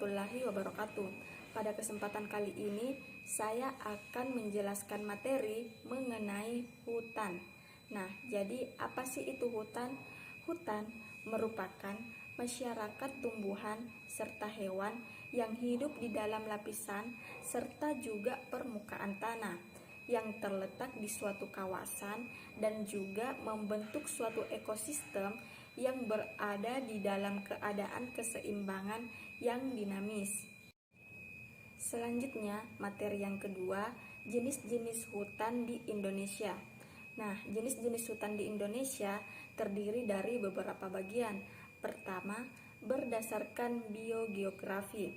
warahmatullahi wabarakatuh. Pada kesempatan kali ini, saya akan menjelaskan materi mengenai hutan. Nah, jadi apa sih itu hutan? Hutan merupakan masyarakat tumbuhan serta hewan yang hidup di dalam lapisan serta juga permukaan tanah yang terletak di suatu kawasan dan juga membentuk suatu ekosistem yang berada di dalam keadaan keseimbangan yang dinamis. Selanjutnya, materi yang kedua, jenis-jenis hutan di Indonesia. Nah, jenis-jenis hutan di Indonesia terdiri dari beberapa bagian. Pertama, berdasarkan biogeografi.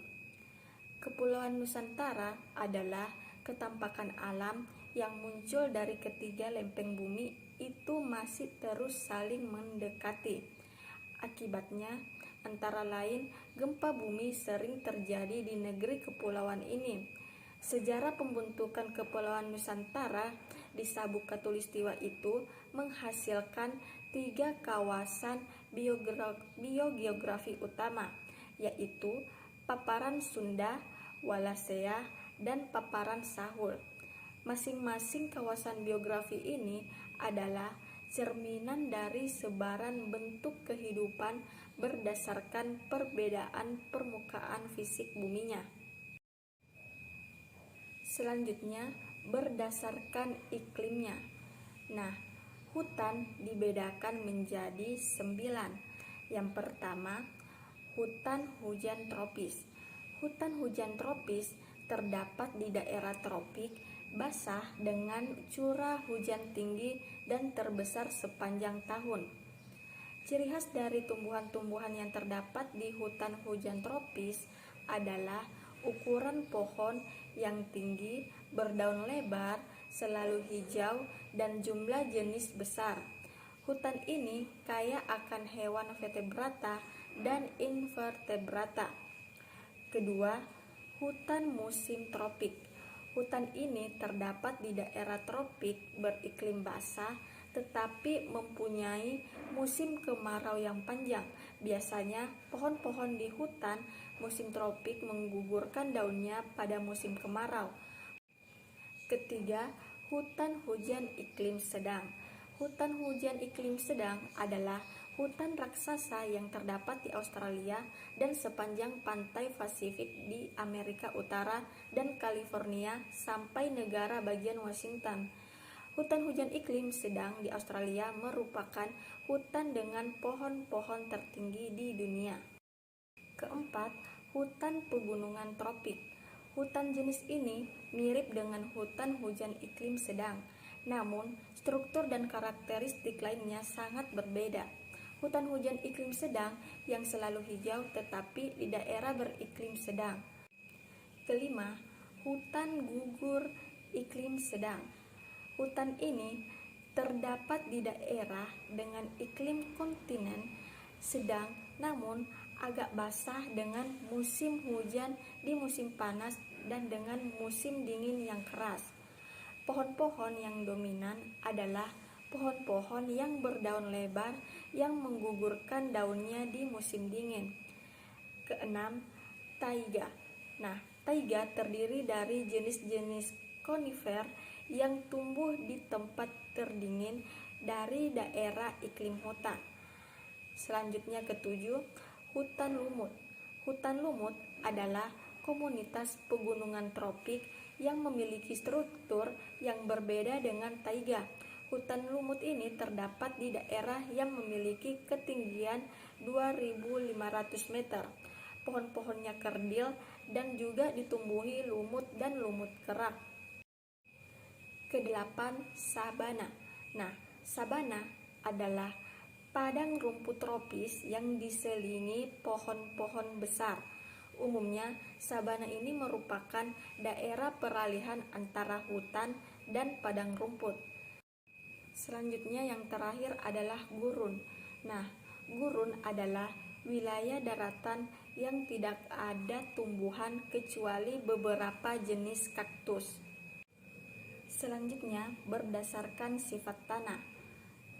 Kepulauan Nusantara adalah ketampakan alam yang muncul dari ketiga lempeng bumi itu masih terus saling mendekati. Akibatnya, antara lain gempa bumi sering terjadi di negeri kepulauan ini. Sejarah pembentukan Kepulauan Nusantara di Sabuk Katulistiwa itu menghasilkan 3 kawasan biogeografi utama, yaitu Paparan Sunda, Wallacea, dan Paparan Sahul. Masing-masing kawasan biografi ini adalah cerminan dari sebaran bentuk kehidupan berdasarkan perbedaan permukaan fisik buminya. Selanjutnya, berdasarkan iklimnya. Nah, hutan dibedakan menjadi 9. Yang pertama, hutan hujan tropis. Hutan hujan tropis terdapat di daerah tropik basah dengan curah hujan tinggi dan terbesar sepanjang tahun. Ciri khas dari tumbuhan-tumbuhan yang terdapat di hutan hujan tropis adalah ukuran pohon yang tinggi, berdaun lebar, selalu hijau, dan jumlah jenis besar. Hutan ini kaya akan hewan vertebrata dan invertebrata. Kedua, hutan musim tropik. Hutan ini terdapat di daerah tropik beriklim basah tetapi mempunyai musim kemarau yang panjang. Biasanya pohon-pohon di hutan musim tropik menggugurkan daunnya pada musim kemarau. Ketiga, hutan hujan iklim sedang. Hutan hujan iklim sedang adalah hutan raksasa yang terdapat di Australia dan sepanjang pantai Pasifik di Amerika Utara dan California sampai negara bagian Washington. Hutan hujan iklim sedang di Australia merupakan hutan dengan pohon-pohon tertinggi di dunia. Keempat, hutan pegunungan tropik. Hutan jenis ini mirip dengan hutan hujan iklim sedang, namun struktur dan karakteristik lainnya sangat berbeda. Hutan hujan iklim sedang yang selalu hijau tetapi di daerah beriklim sedang. Kelima, hutan gugur iklim sedang. Hutan ini terdapat di daerah dengan iklim kontinen sedang namun agak basah dengan musim hujan di musim panas dan dengan musim dingin yang keras. Pohon-pohon yang dominan adalah pohon-pohon yang berdaun lebar yang menggugurkan daunnya di musim dingin. Keenam, taiga. Nah, taiga terdiri dari jenis-jenis konifer yang tumbuh di tempat terdingin dari daerah iklim hutan. Selanjutnya ketujuh, hutan lumut. Hutan lumut adalah komunitas pegunungan tropik yang memiliki struktur yang berbeda dengan taiga. Hutan lumut ini terdapat di daerah yang memiliki ketinggian 2.500 meter. Pohon-pohonnya kerdil dan juga ditumbuhi lumut dan lumut kerak. Kedelapan, sabana. Nah, sabana adalah padang rumput tropis yang diselingi pohon-pohon besar. Umumnya, sabana ini merupakan daerah peralihan antara hutan dan padang rumput. Selanjutnya yang terakhir adalah gurun. Nah, gurun adalah wilayah daratan yang tidak ada tumbuhan kecuali beberapa jenis kaktus. Selanjutnya, berdasarkan sifat tanah.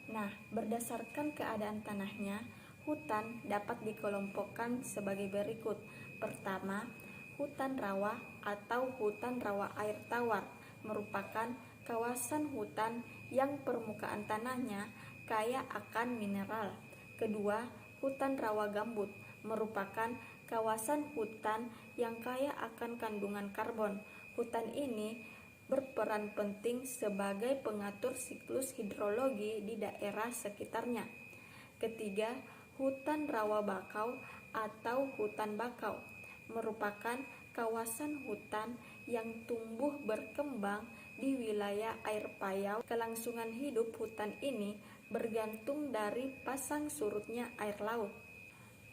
Nah, berdasarkan keadaan tanahnya, hutan dapat dikelompokkan sebagai berikut. Pertama, hutan rawa atau hutan rawa air tawar merupakan kawasan hutan yang permukaan tanahnya kaya akan mineral. Kedua, hutan rawa gambut merupakan kawasan hutan yang kaya akan kandungan karbon. Hutan ini berperan penting sebagai pengatur siklus hidrologi di daerah sekitarnya. Ketiga, hutan rawa bakau atau hutan bakau merupakan kawasan hutan yang tumbuh berkembang di wilayah air payau. Kelangsungan hidup hutan ini bergantung dari pasang surutnya air laut.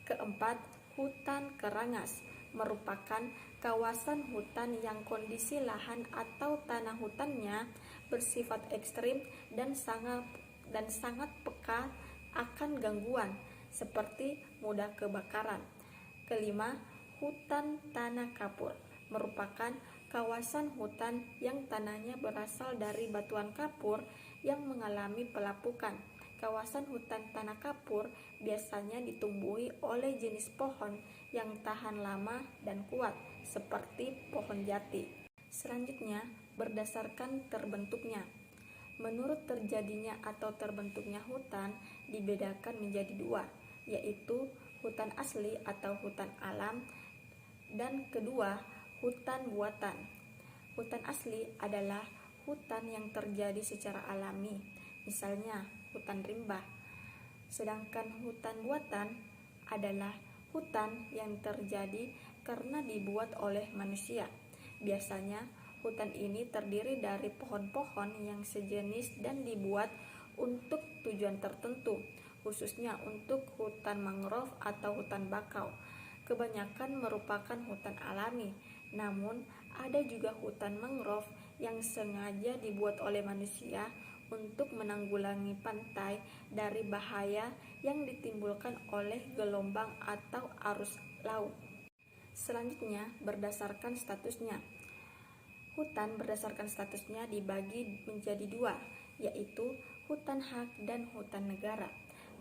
Keempat, hutan kerangas merupakan kawasan hutan yang kondisi lahan atau tanah hutannya bersifat ekstrim dan sangat peka akan gangguan seperti mudah kebakaran. Kelima, hutan tanah kapur merupakan kawasan hutan yang tanahnya berasal dari batuan kapur yang mengalami pelapukan. Kawasan hutan tanah kapur biasanya ditumbuhi oleh jenis pohon yang tahan lama dan kuat, seperti pohon jati. Selanjutnya, berdasarkan terbentuknya. Menurut terjadinya atau terbentuknya hutan dibedakan menjadi dua, yaitu hutan asli atau hutan alam, dan kedua, hutan buatan. Hutan asli adalah hutan yang terjadi secara alami, misalnya hutan rimba. Sedangkan hutan buatan adalah hutan yang terjadi karena dibuat oleh manusia. Biasanya hutan ini terdiri dari pohon-pohon yang sejenis dan dibuat untuk tujuan tertentu, khususnya untuk hutan mangrove atau hutan bakau. Kebanyakan merupakan hutan alami, namun ada juga hutan mangrove yang sengaja dibuat oleh manusia untuk menanggulangi pantai dari bahaya yang ditimbulkan oleh gelombang atau arus laut. Selanjutnya, berdasarkan statusnya. Hutan berdasarkan statusnya dibagi menjadi dua, yaitu hutan hak dan hutan negara.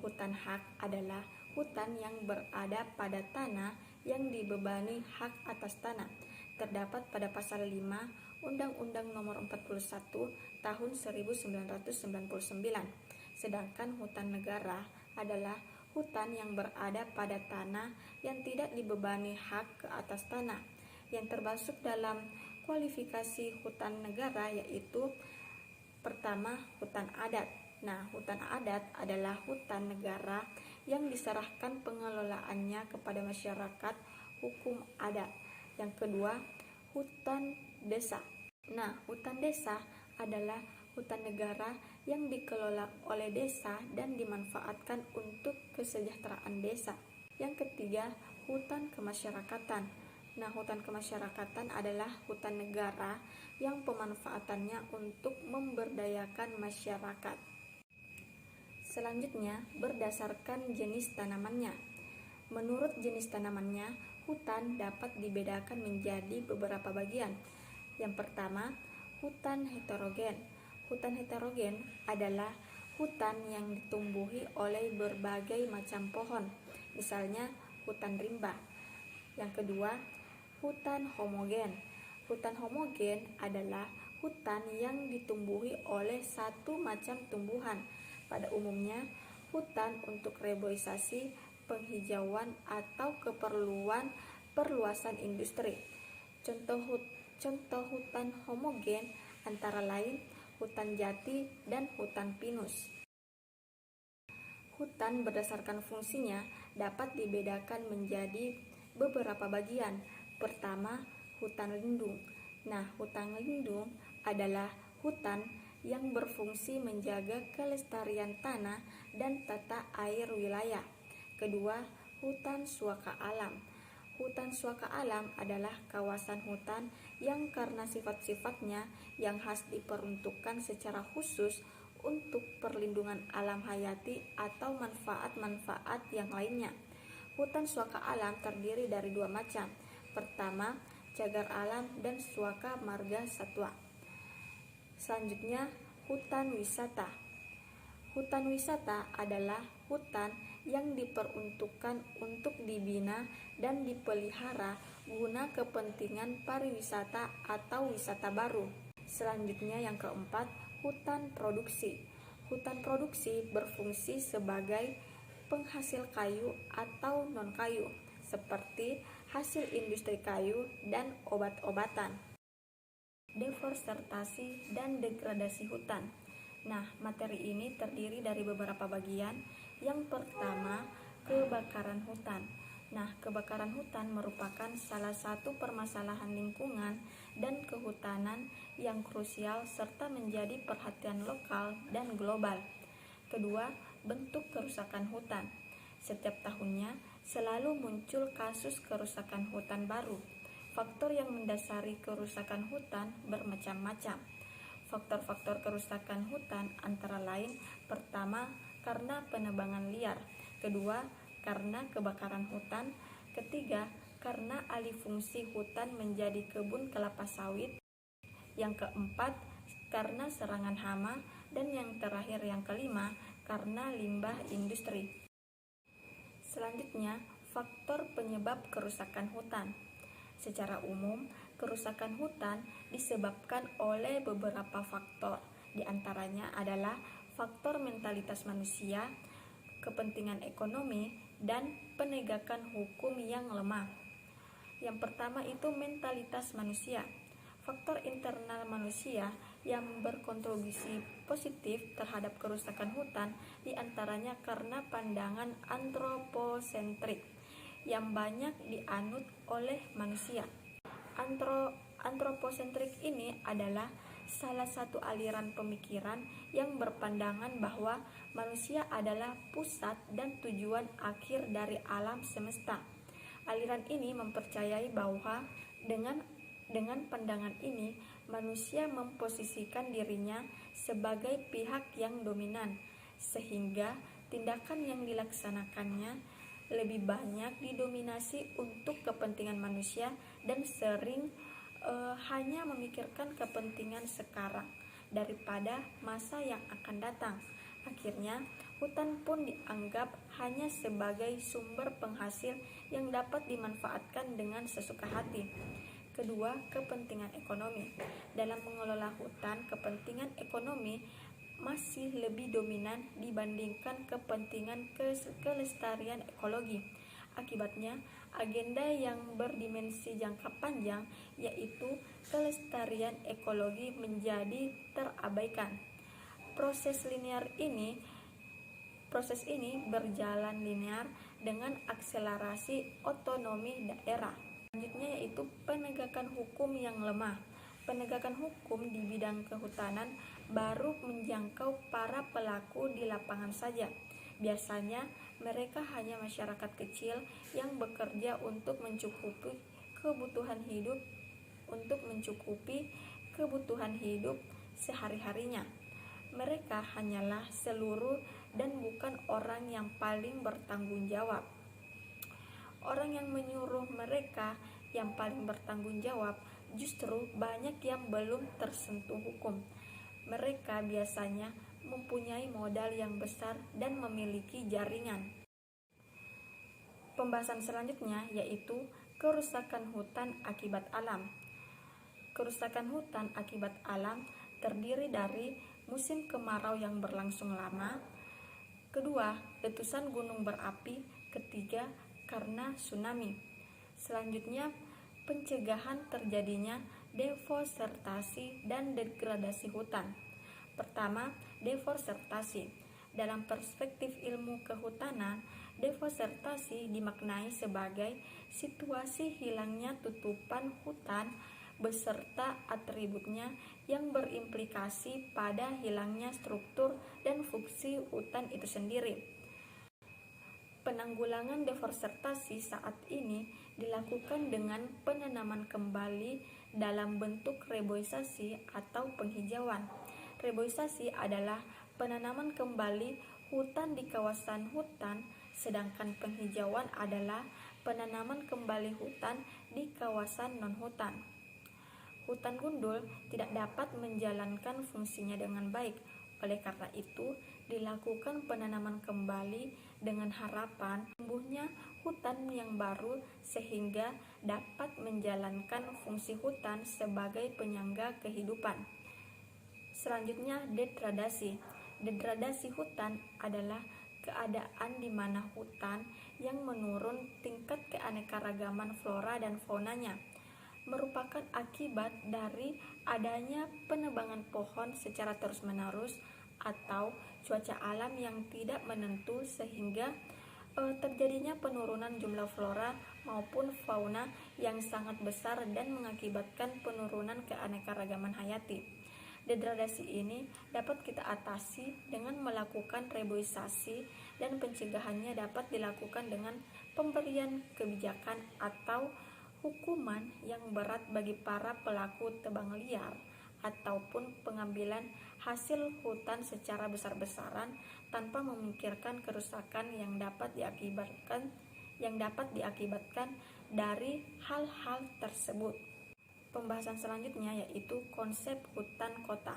Hutan hak adalah hutan yang berada pada tanah yang dibebani hak atas tanah. Terdapat pada pasal 5 Undang-Undang Nomor 41 Tahun 1999. Sedangkan hutan negara adalah hutan yang berada pada tanah yang tidak dibebani hak ke atas tanah. Yang termasuk dalam kualifikasi hutan negara yaitu pertama, hutan adat. Nah, hutan adat adalah hutan negara yang diserahkan pengelolaannya kepada masyarakat hukum adat. Yang kedua, hutan desa. Nah, hutan desa adalah hutan negara yang dikelola oleh desa dan dimanfaatkan untuk kesejahteraan desa. Yang ketiga, hutan kemasyarakatan. Nah, hutan kemasyarakatan adalah hutan negara yang pemanfaatannya untuk memberdayakan masyarakat. Selanjutnya, berdasarkan jenis tanamannya. Menurut jenis tanamannya, hutan dapat dibedakan menjadi beberapa bagian. Yang pertama, hutan heterogen. Hutan heterogen adalah hutan yang ditumbuhi oleh berbagai macam pohon, misalnya hutan rimba. Yang kedua, hutan homogen. Hutan homogen adalah hutan yang ditumbuhi oleh satu macam tumbuhan. Pada umumnya, hutan untuk reboisasi, penghijauan, atau keperluan perluasan industri. Contoh hutan homogen antara lain hutan jati dan hutan pinus. Hutan berdasarkan fungsinya dapat dibedakan menjadi beberapa bagian. Pertama, hutan lindung. Nah, hutan lindung adalah hutan yang berfungsi menjaga kelestarian tanah dan tata air wilayah. Kedua, hutan suaka alam. Hutan suaka alam adalah kawasan hutan yang karena sifat-sifatnya yang khas diperuntukkan secara khusus untuk perlindungan alam hayati atau manfaat-manfaat yang lainnya. Hutan suaka alam terdiri dari dua macam. Pertama, cagar alam dan suaka marga satwa. Selanjutnya, hutan wisata. Hutan wisata adalah hutan yang diperuntukkan untuk dibina dan dipelihara guna kepentingan pariwisata atau wisata baru. Selanjutnya yang keempat, hutan produksi. Hutan produksi berfungsi sebagai penghasil kayu atau non-kayu, seperti hasil industri kayu dan obat-obatan. Deforestasi dan degradasi hutan. Nah, materi ini terdiri dari beberapa bagian. Yang pertama, kebakaran hutan. Nah, kebakaran hutan merupakan salah satu permasalahan lingkungan dan kehutanan yang krusial serta menjadi perhatian lokal dan global. Kedua, bentuk kerusakan hutan. Setiap tahunnya selalu muncul kasus kerusakan hutan baru. Faktor yang mendasari kerusakan hutan bermacam-macam. Faktor-faktor kerusakan hutan antara lain, pertama, karena penebangan liar. Kedua, karena kebakaran hutan. Ketiga, karena alih fungsi hutan menjadi kebun kelapa sawit. Yang keempat, karena serangan hama. Dan yang terakhir, yang kelima, karena limbah industri. Selanjutnya, faktor penyebab kerusakan hutan. Secara umum, kerusakan hutan disebabkan oleh beberapa faktor. Di antaranya adalah faktor mentalitas manusia, kepentingan ekonomi, dan penegakan hukum yang lemah. Yang pertama itu mentalitas manusia. Faktor internal manusia yang berkontribusi positif terhadap kerusakan hutan diantaranya karena pandangan antroposentrik yang banyak dianut oleh manusia. Antroposentrik ini adalah salah satu aliran pemikiran yang berpandangan bahwa manusia adalah pusat dan tujuan akhir dari alam semesta. Aliran ini mempercayai bahwa dengan pandangan ini, manusia memposisikan dirinya sebagai pihak yang dominan, sehingga tindakan yang dilaksanakannya lebih banyak didominasi untuk kepentingan manusia dan sering hanya memikirkan kepentingan sekarang daripada masa yang akan datang. Akhirnya, hutan pun dianggap hanya sebagai sumber penghasil yang dapat dimanfaatkan dengan sesuka hati. Kedua, kepentingan ekonomi. Dalam mengelola hutan, kepentingan ekonomi masih lebih dominan dibandingkan kepentingan kelestarian ekologi. Akibatnya, agenda yang berdimensi jangka panjang, yaitu kelestarian ekologi, menjadi terabaikan. Proses ini berjalan linear dengan akselerasi otonomi daerah. Selanjutnya yaitu penegakan hukum yang lemah. Penegakan hukum di bidang kehutanan baru menjangkau para pelaku di lapangan saja. Biasanya mereka hanya masyarakat kecil yang bekerja untuk mencukupi kebutuhan hidup sehari-harinya. Mereka hanyalah seluruh dan bukan orang yang paling bertanggung jawab. Orang yang menyuruh mereka yang paling bertanggung jawab justru banyak yang belum tersentuh hukum. Mereka biasanya mempunyai modal yang besar dan memiliki jaringan. Pembahasan selanjutnya yaitu kerusakan hutan akibat alam. Kerusakan hutan akibat alam terdiri dari musim kemarau yang berlangsung lama. Kedua, letusan gunung berapi. Ketiga, karena tsunami. Selanjutnya, pencegahan terjadinya deforestasi dan degradasi hutan. Pertama, deforestasi. Dalam perspektif ilmu kehutanan, deforestasi dimaknai sebagai situasi hilangnya tutupan hutan beserta atributnya yang berimplikasi pada hilangnya struktur dan fungsi hutan itu sendiri. Penanggulangan deforestasi saat ini dilakukan dengan penanaman kembali dalam bentuk reboisasi atau penghijauan. Reboisasi adalah penanaman kembali hutan di kawasan hutan, sedangkan penghijauan adalah penanaman kembali hutan di kawasan non-hutan. hutan gundul tidak dapat menjalankan fungsinya dengan baik. Oleh karena itu, dilakukan penanaman kembali dengan harapan tumbuhnya hutan yang baru sehingga dapat menjalankan fungsi hutan sebagai penyangga kehidupan. Selanjutnya, degradasi. Degradasi hutan adalah keadaan di mana hutan yang menurun tingkat keanekaragaman flora dan faunanya, merupakan akibat dari adanya penebangan pohon secara terus-menerus atau cuaca alam yang tidak menentu sehingga terjadinya penurunan jumlah flora maupun fauna yang sangat besar dan mengakibatkan penurunan keanekaragaman hayati. Degradasi ini dapat kita atasi dengan melakukan reboisasi, dan pencegahannya dapat dilakukan dengan pemberian kebijakan atau hukuman yang berat bagi para pelaku tebang liar ataupun pengambilan hasil hutan secara besar-besaran tanpa memikirkan kerusakan yang dapat diakibatkan dari hal-hal tersebut. Pembahasan selanjutnya yaitu konsep hutan kota.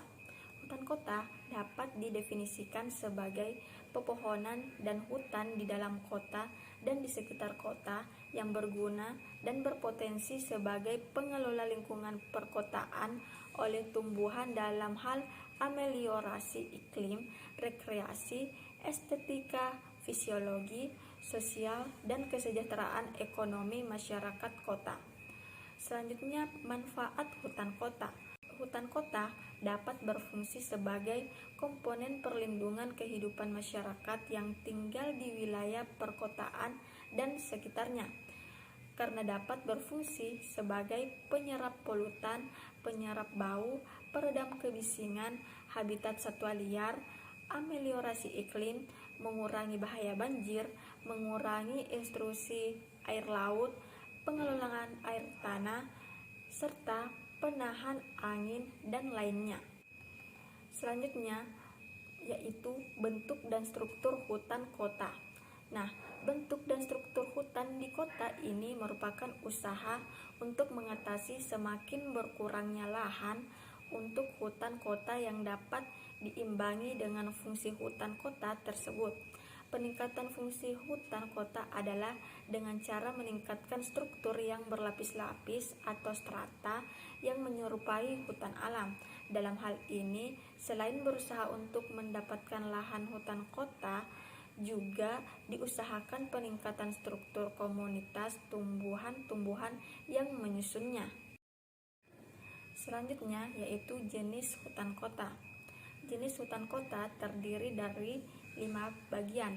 Hutan kota dapat didefinisikan sebagai pepohonan dan hutan di dalam kota dan di sekitar kota yang berguna dan berpotensi sebagai pengelola lingkungan perkotaan oleh tumbuhan dalam hal ameliorasi iklim, rekreasi, estetika, fisiologi, sosial, dan kesejahteraan ekonomi masyarakat kota. Selanjutnya, manfaat hutan kota. Hutan kota dapat berfungsi sebagai komponen perlindungan kehidupan masyarakat yang tinggal di wilayah perkotaan dan sekitarnya, karena dapat berfungsi sebagai penyerap polutan, penyerap bau, peredam kebisingan, habitat satwa liar, ameliorasi iklim, mengurangi bahaya banjir, mengurangi intrusi air laut, pengelolaan air tanah, serta penahan angin dan lainnya. Selanjutnya yaitu bentuk dan struktur hutan kota. Nah, bentuk dan struktur hutan di kota ini merupakan usaha untuk mengatasi semakin berkurangnya lahan untuk hutan kota yang dapat diimbangi dengan fungsi hutan kota tersebut. Peningkatan fungsi hutan kota adalah dengan cara meningkatkan struktur yang berlapis-lapis atau strata yang menyerupai hutan alam. Dalam hal ini, selain berusaha untuk mendapatkan lahan hutan kota, juga diusahakan peningkatan struktur komunitas tumbuhan-tumbuhan yang menyusunnya. Selanjutnya yaitu jenis hutan kota. Jenis hutan kota terdiri dari 5 bagian.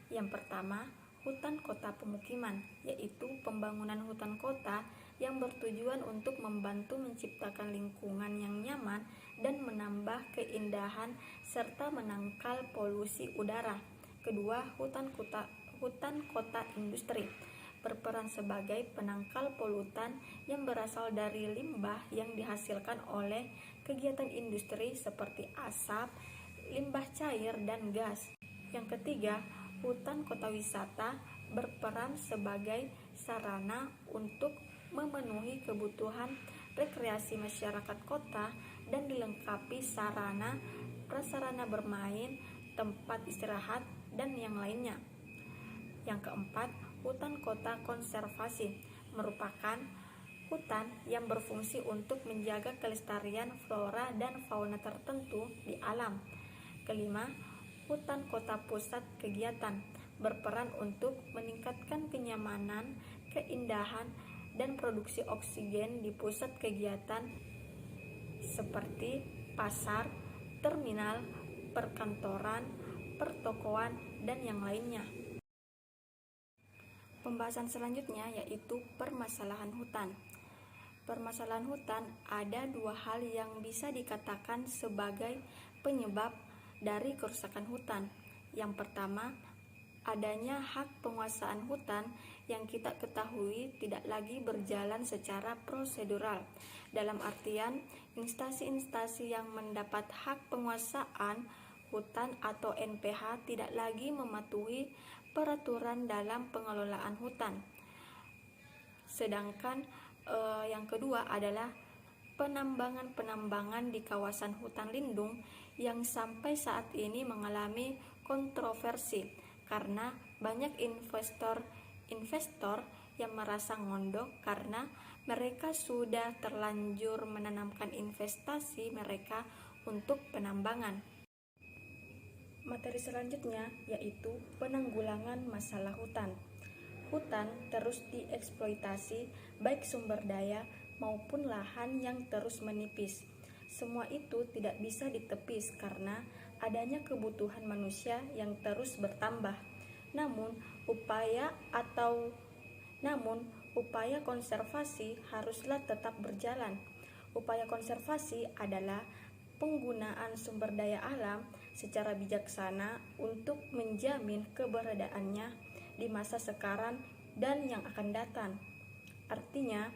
Yang pertama, hutan kota pemukiman, yaitu pembangunan hutan kota yang bertujuan untuk membantu menciptakan lingkungan yang nyaman dan menambah keindahan serta menangkal polusi udara. Kedua, hutan kota industri berperan sebagai penangkal polutan yang berasal dari limbah yang dihasilkan oleh kegiatan industri seperti asap, limbah cair, dan gas. Yang ketiga, hutan kota wisata berperan sebagai sarana untuk memenuhi kebutuhan rekreasi masyarakat kota dan dilengkapi sarana prasarana bermain, tempat istirahat, dan yang lainnya. Yang keempat, hutan kota konservasi merupakan hutan yang berfungsi untuk menjaga kelestarian flora dan fauna tertentu di alam. Kelima, hutan kota pusat kegiatan berperan untuk meningkatkan kenyamanan, keindahan, dan produksi oksigen di pusat kegiatan seperti pasar, terminal, perkantoran, pertokoan, dan yang lainnya. Pembahasan selanjutnya yaitu permasalahan hutan. Permasalahan hutan ada 2 hal yang bisa dikatakan sebagai penyebab dari kerusakan hutan. Yang pertama, adanya hak penguasaan hutan yang kita ketahui tidak lagi berjalan secara prosedural. Dalam artian, instansi-instansi yang mendapat hak penguasaan hutan atau NPH tidak lagi mematuhi peraturan dalam pengelolaan hutan. Sedangkan yang kedua adalah penambangan-penambangan di kawasan hutan lindung yang sampai saat ini mengalami kontroversi karena banyak investor yang merasa ngondok karena mereka sudah terlanjur menanamkan investasi mereka untuk penambangan. Materi selanjutnya yaitu penanggulangan masalah hutan. Hutan terus dieksploitasi baik sumber daya maupun lahan yang terus menipis. Semua itu tidak bisa ditepis karena adanya kebutuhan manusia yang terus bertambah. Namun, upaya konservasi haruslah tetap berjalan. Upaya konservasi adalah penggunaan sumber daya alam secara bijaksana untuk menjamin keberadaannya di masa sekarang dan yang akan datang. Artinya,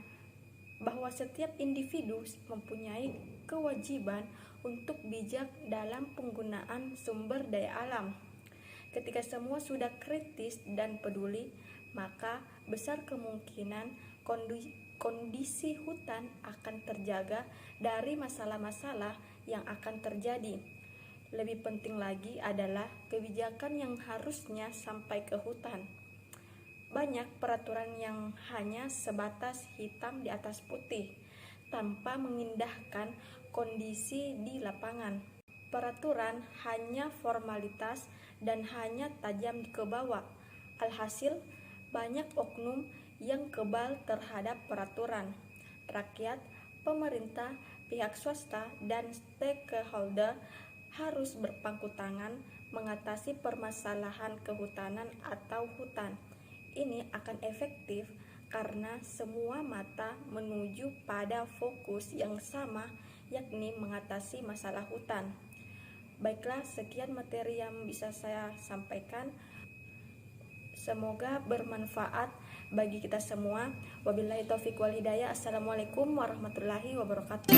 bahwa setiap individu mempunyai kewajiban untuk bijak dalam penggunaan sumber daya alam. Ketika semua sudah kritis dan peduli, maka besar kemungkinan kondisi hutan akan terjaga dari masalah-masalah yang akan terjadi. Lebih penting lagi adalah kebijakan yang harusnya sampai ke hutan. Banyak peraturan yang hanya sebatas hitam di atas putih, tanpa mengindahkan kondisi di lapangan. Peraturan hanya formalitas dan hanya tajam ke bawah. Alhasil, banyak oknum yang kebal terhadap peraturan. Rakyat, pemerintah, pihak swasta, dan stakeholder harus berpangku tangan mengatasi permasalahan kehutanan atau hutan. Ini akan efektif karena semua mata menuju pada fokus yang sama, yakni mengatasi masalah hutan. Baiklah, sekian materi yang bisa saya sampaikan. Semoga bermanfaat bagi kita semua. Wabillahi taufiq wal hidayah. Assalamualaikum warahmatullahi wabarakatuh.